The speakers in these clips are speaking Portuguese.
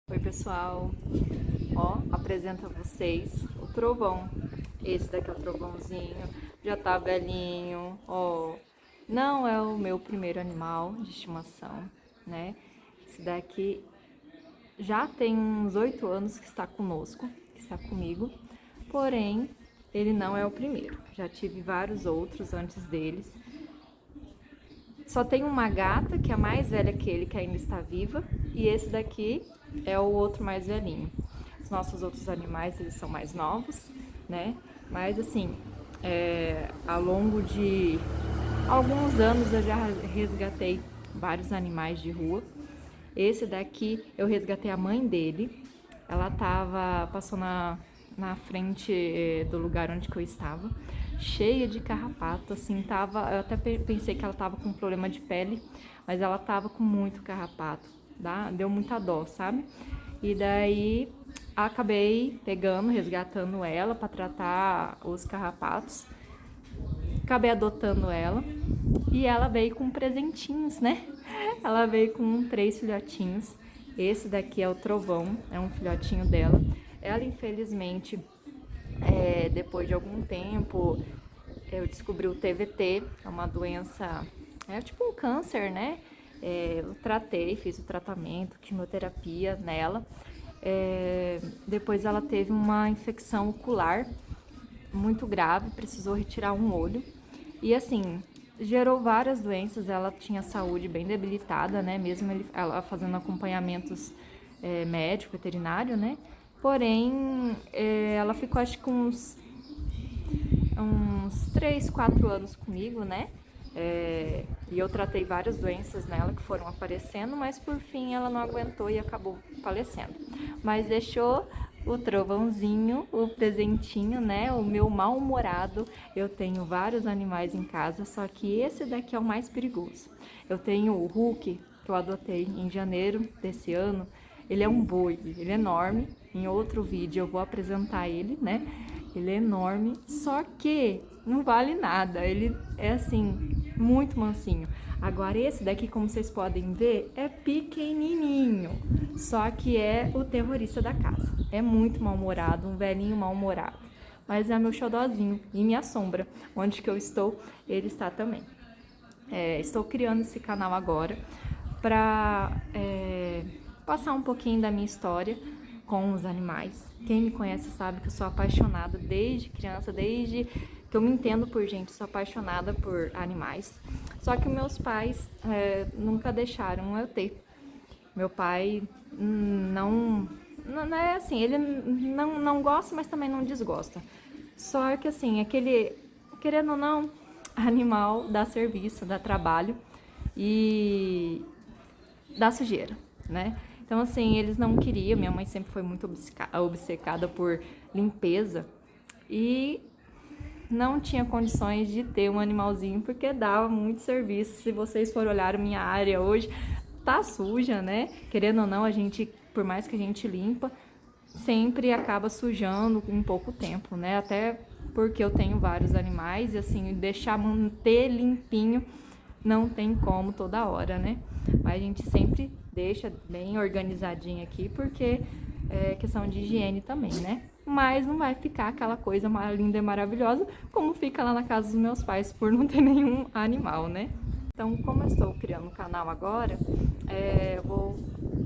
Oi pessoal, ó, apresento a vocês o trovão. Esse daqui é o trovãozinho, já tá velhinho, ó. Não é o meu primeiro animal de estimação, né? Esse daqui já tem uns 8 anos que está conosco, que está comigo. Porém, ele não é o primeiro. Já tive vários outros antes deles. Só tem uma gata, que é mais velha que ele, que ainda está viva. E esse daqui é o outro mais velhinho. Os nossos outros animais, eles são mais novos, né? Mas assim, ao longo de alguns anos eu já resgatei vários animais de rua. Esse daqui eu resgatei a mãe dele. Ela passou na frente do lugar onde que eu estava, cheia de carrapato, assim, eu até pensei que ela tava com problema de pele, mas ela tava com muito carrapato, deu muita dó, sabe? E daí acabei pegando, resgatando ela para tratar os carrapatos, acabei adotando ela e ela veio com presentinhos, né? Ela veio com 3 filhotinhos. Esse daqui é o Trovão, é um filhotinho dela. Ela, infelizmente, depois de algum tempo, eu descobri o TVT, é uma doença, é tipo um câncer, né? Eu tratei, fiz o tratamento, quimioterapia nela. Depois ela teve uma infecção ocular muito grave, precisou retirar um olho. E assim, gerou várias doenças, ela tinha saúde bem debilitada, né? Mesmo ela fazendo acompanhamentos médico, veterinário, né? Porém, ela ficou acho que uns 3, 4 anos comigo, né? E eu tratei várias doenças nela que foram aparecendo, mas por fim ela não aguentou e acabou falecendo. Mas deixou o trovãozinho, o presentinho, né? O meu mal-humorado. Eu tenho vários animais em casa, só que esse daqui é o mais perigoso. Eu tenho o Hulk, que eu adotei em janeiro desse ano. Ele é um boi, ele é enorme. Em outro vídeo eu vou apresentar ele, né? Ele é enorme, só que não vale nada. Ele é assim, muito mansinho. Agora esse daqui, como vocês podem ver, é pequenininho. Só que é o terrorista da casa. É muito mal-humorado, um velhinho mal-humorado. Mas é meu xodózinho e minha sombra. Onde que eu estou, ele está também. Estou criando esse canal agora para passar um pouquinho da minha história com os animais. Quem me conhece sabe que eu sou apaixonada desde criança, desde que eu me entendo por gente, sou apaixonada por animais. Só que meus pais nunca deixaram eu ter. Meu pai não é assim, ele não gosta, mas também não desgosta. Só que assim, querendo ou não, animal dá serviço, dá trabalho e dá sujeira, né? Então, assim, eles não queriam. Minha mãe sempre foi muito obcecada por limpeza e não tinha condições de ter um animalzinho porque dava muito serviço. Se vocês forem olhar minha área hoje, tá suja, né? Querendo ou não, a gente, por mais que a gente limpa, sempre acaba sujando em pouco tempo, né? Até porque eu tenho vários animais e assim, deixar manter limpinho não tem como toda hora, né? Mas a gente sempre deixa bem organizadinho aqui porque é questão de higiene também, né? Mas não vai ficar aquela coisa linda e maravilhosa como fica lá na casa dos meus pais por não ter nenhum animal, né? Então, como eu estou criando o canal agora, eu vou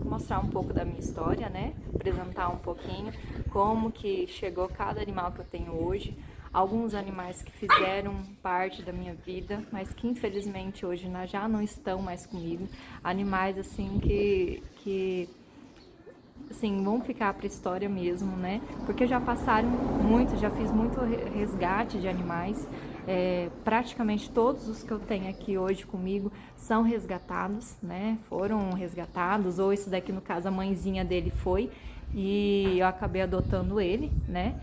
mostrar um pouco da minha história, né? Apresentar um pouquinho como que chegou cada animal que eu tenho hoje. Alguns animais que fizeram parte da minha vida, mas que infelizmente hoje já não estão mais comigo. Animais assim que assim, vão ficar para a história mesmo, né? Porque já passaram muito, já fiz muito resgate de animais. Praticamente todos os que eu tenho aqui hoje comigo são resgatados, né? Foram resgatados, ou esse daqui, no caso, a mãezinha dele foi, e eu acabei adotando ele, né?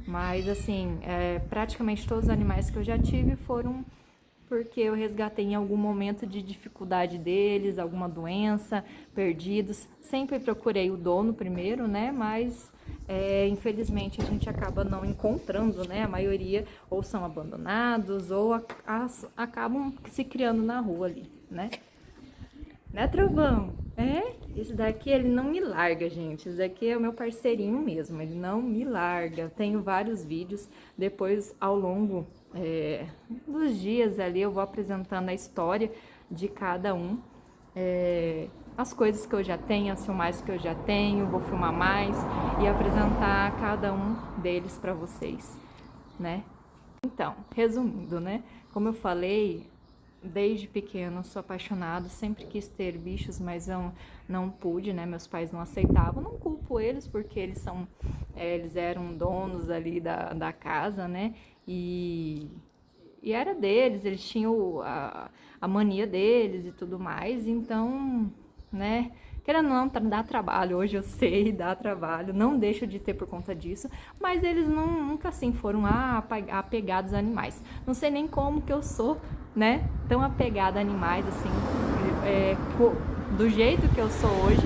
Mas, assim, praticamente todos os animais que eu já tive foram porque eu resgatei em algum momento de dificuldade deles, alguma doença, perdidos. Sempre procurei o dono primeiro, né? Mas infelizmente a gente acaba não encontrando, né? A maioria ou são abandonados ou acabam se criando na rua ali, né? Né, Trovão? Esse daqui ele não me larga, gente. Esse daqui é o meu parceirinho mesmo, ele não me larga. Eu tenho vários vídeos, depois ao longo dos dias ali eu vou apresentando a história de cada um. As coisas que eu já tenho, as filmagens que eu já tenho, vou filmar mais e apresentar cada um deles para vocês, né? Então, resumindo, né? Como eu falei, desde pequeno sou apaixonado, sempre quis ter bichos, mas eu não pude, né? Meus pais não aceitavam, não culpo eles porque eles eram donos ali da casa, né? E era deles, eles tinham a mania deles e tudo mais, então, né? Querendo ou não, dá trabalho, hoje eu sei, dá trabalho, não deixo de ter por conta disso, mas eles nunca assim foram apegados a animais. Não sei nem como que eu sou, né, tão apegada a animais, assim, do jeito que eu sou hoje,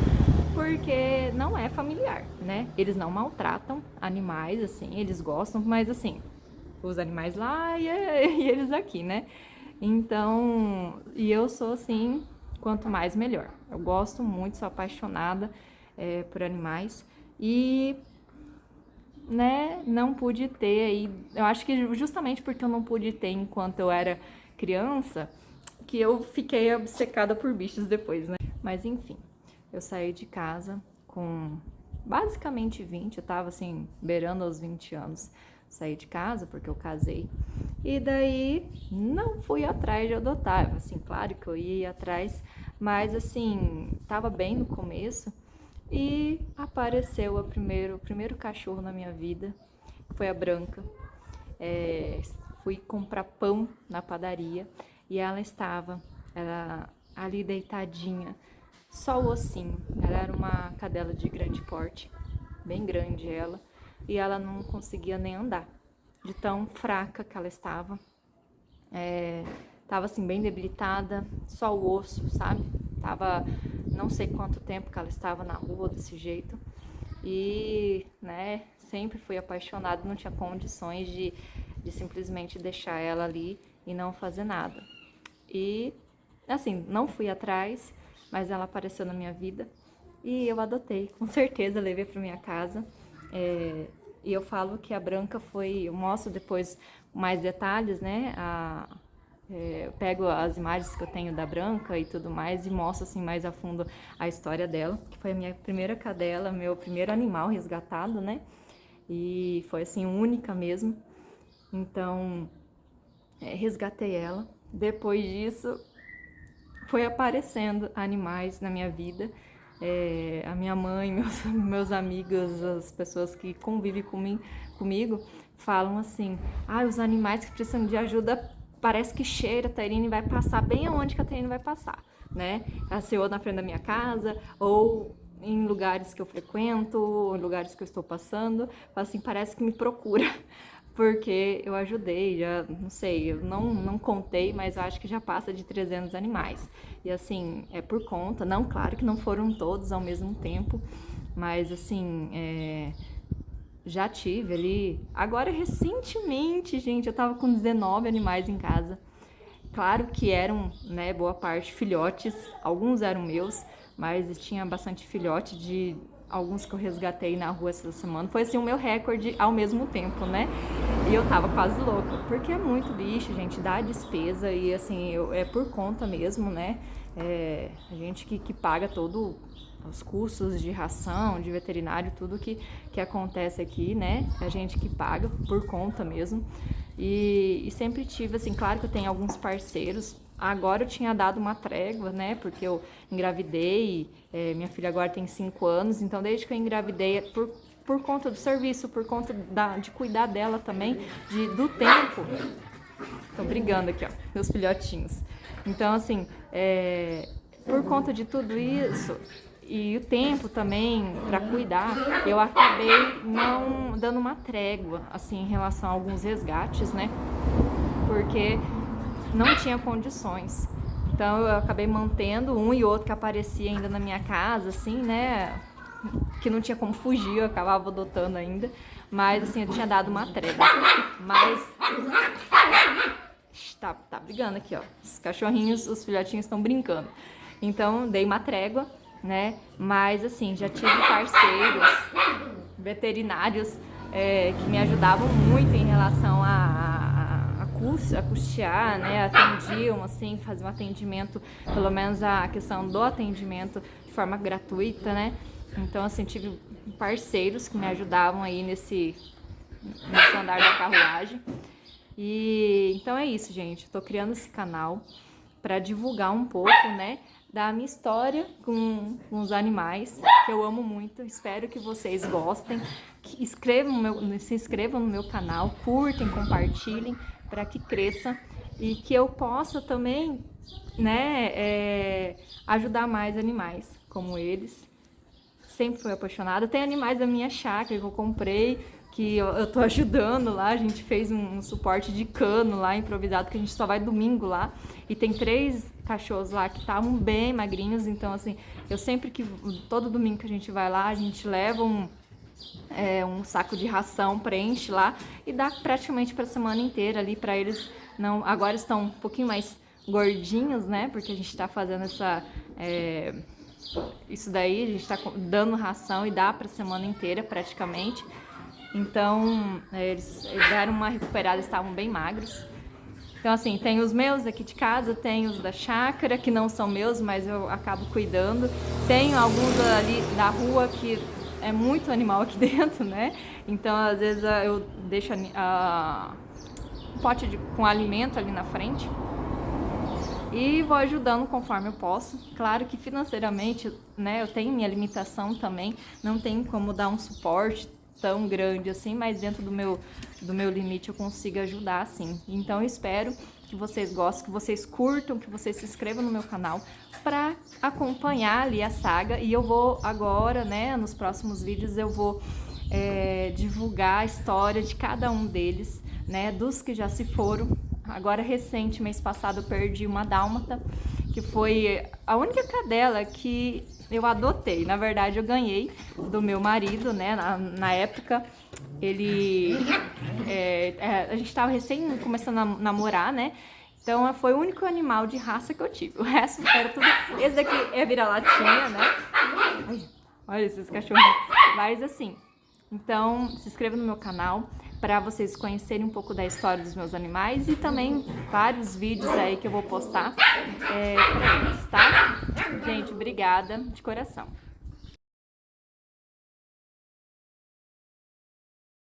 porque não é familiar, né? Eles não maltratam animais, assim, eles gostam, mas assim, os animais lá e eles aqui, né? Então, e eu sou assim, quanto mais melhor. Eu gosto muito, sou apaixonada por animais e, né, não pude ter aí. Eu acho que justamente porque eu não pude ter enquanto eu era criança, que eu fiquei obcecada por bichos depois, né? Mas enfim, eu saí de casa com basicamente 20, eu tava assim, beirando aos 20 anos. Saí de casa porque eu casei e daí não fui atrás de adotar, assim, claro que eu ia atrás, mas assim, tava bem no começo e apareceu o primeiro cachorro na minha vida, foi a Branca. Fui comprar pão na padaria e ela estava ali deitadinha, só o ossinho. Ela era uma cadela de grande porte, bem grande ela, e ela não conseguia nem andar, de tão fraca que ela estava. Tava assim, bem debilitada, só o osso, sabe? Tava não sei quanto tempo que ela estava na rua desse jeito. E, né, sempre fui apaixonada, não tinha condições de simplesmente deixar ela ali e não fazer nada. E, assim, não fui atrás, mas ela apareceu na minha vida e eu adotei, com certeza, levei para minha casa. E eu falo que a Branca eu mostro depois mais detalhes, né? Eu pego as imagens que eu tenho da Branca e tudo mais e mostro assim mais a fundo a história dela, que foi a minha primeira cadela, meu primeiro animal resgatado, né? E foi assim, única mesmo. Então, resgatei ela. Depois disso, foi aparecendo animais na minha vida. A minha mãe, meus amigos, as pessoas que convivem comigo falam assim: os animais que precisam de ajuda parece que cheira a Tairine, vai passar bem aonde que a Tairine vai passar, né? Ou na frente da minha casa, ou em lugares que eu frequento, ou em lugares que eu estou passando, assim, parece que me procura. Porque eu ajudei, já não sei, eu não contei, mas eu acho que já passa de 300 animais. E assim, é por conta, não, claro que não foram todos ao mesmo tempo, mas assim, já tive ali. Agora, recentemente, gente, eu tava com 19 animais em casa. Claro que eram, né, boa parte filhotes, alguns eram meus, mas tinha bastante filhote de alguns que eu resgatei na rua essa semana. Foi assim o meu recorde ao mesmo tempo, né? E eu tava quase louca, porque é muito bicho, gente, dá despesa e assim, é por conta mesmo, né? A gente que paga todo os custos de ração, de veterinário, tudo que acontece aqui, né? A gente que paga por conta mesmo. E sempre tive, assim, claro que eu tenho alguns parceiros. Agora eu tinha dado uma trégua, né? Porque eu engravidei, minha filha agora tem 5 anos, então desde que eu engravidei, por conta do serviço, por conta de cuidar dela também, do tempo. Tô brigando aqui, ó, meus filhotinhos. Então, assim, por conta de tudo isso e o tempo também para cuidar, eu acabei não dando uma trégua, assim, em relação a alguns resgates, né? Porque não tinha condições. Então, eu acabei mantendo um e outro que aparecia ainda na minha casa, assim, né? Que não tinha como fugir, eu acabava adotando ainda. Mas, assim, eu tinha dado uma trégua. Mas tá brigando aqui, ó. Os cachorrinhos, os filhotinhos estão brincando. Então, dei uma trégua né? Mas assim, já tive parceiros veterinários que me ajudavam muito em relação a custear, né? Atendiam, assim, faziam um atendimento, pelo menos a questão do atendimento de forma gratuita, né? Então, assim, tive parceiros que me ajudavam aí nesse andar da carruagem. E então é isso, gente. Eu tô criando esse canal para divulgar um pouco, né, da minha história com os animais, que eu amo muito. Espero que vocês gostem, que se inscrevam no meu canal, curtem, compartilhem, para que cresça e que eu possa também, né, ajudar mais animais como eles. Sempre fui apaixonada. Tem animais da minha chácara que eu comprei, que eu tô ajudando lá. A gente fez um suporte de cano lá, improvisado, que a gente só vai domingo lá. E tem 3 cachorros lá que estavam bem magrinhos. Então, assim, eu sempre que... Todo domingo que a gente vai lá, a gente leva um saco de ração, preenche lá e dá praticamente para a semana inteira ali para eles. Não, agora estão um pouquinho mais gordinhos, né? Porque a gente está fazendo isso daí, a gente está dando ração e dá para a semana inteira praticamente. Então eles deram uma recuperada, estavam bem magros. Então, assim, tem os meus aqui de casa, tem os da chácara, que não são meus, mas eu acabo cuidando. Tenho alguns ali da rua que é muito animal aqui dentro, né? Então, às vezes, eu deixo um pote com alimento ali na frente e vou ajudando conforme eu posso. Claro que financeiramente, né, eu tenho minha limitação também, não tenho como dar um suporte tão grande assim, mas dentro do meu limite eu consigo ajudar, sim. Então eu espero que vocês gostem, que vocês curtam, que vocês se inscrevam no meu canal para acompanhar ali a saga. E eu vou agora, né, nos próximos vídeos eu vou divulgar a história de cada um deles, né, dos que já se foram. Agora recente, mês passado, eu perdi uma dálmata, que foi a única cadela que eu adotei. Na verdade, eu ganhei do meu marido, né? Na época, a gente estava recém começando a namorar, né? Então, foi o único animal de raça que eu tive. O resto era tudo... Esse daqui é vira-latinha, né? Ai, olha esses cachorros. Mas, assim... Então, se inscreva no meu canal para vocês conhecerem um pouco da história dos meus animais e também vários vídeos aí que eu vou postar para eles, tá? Gente, obrigada de coração.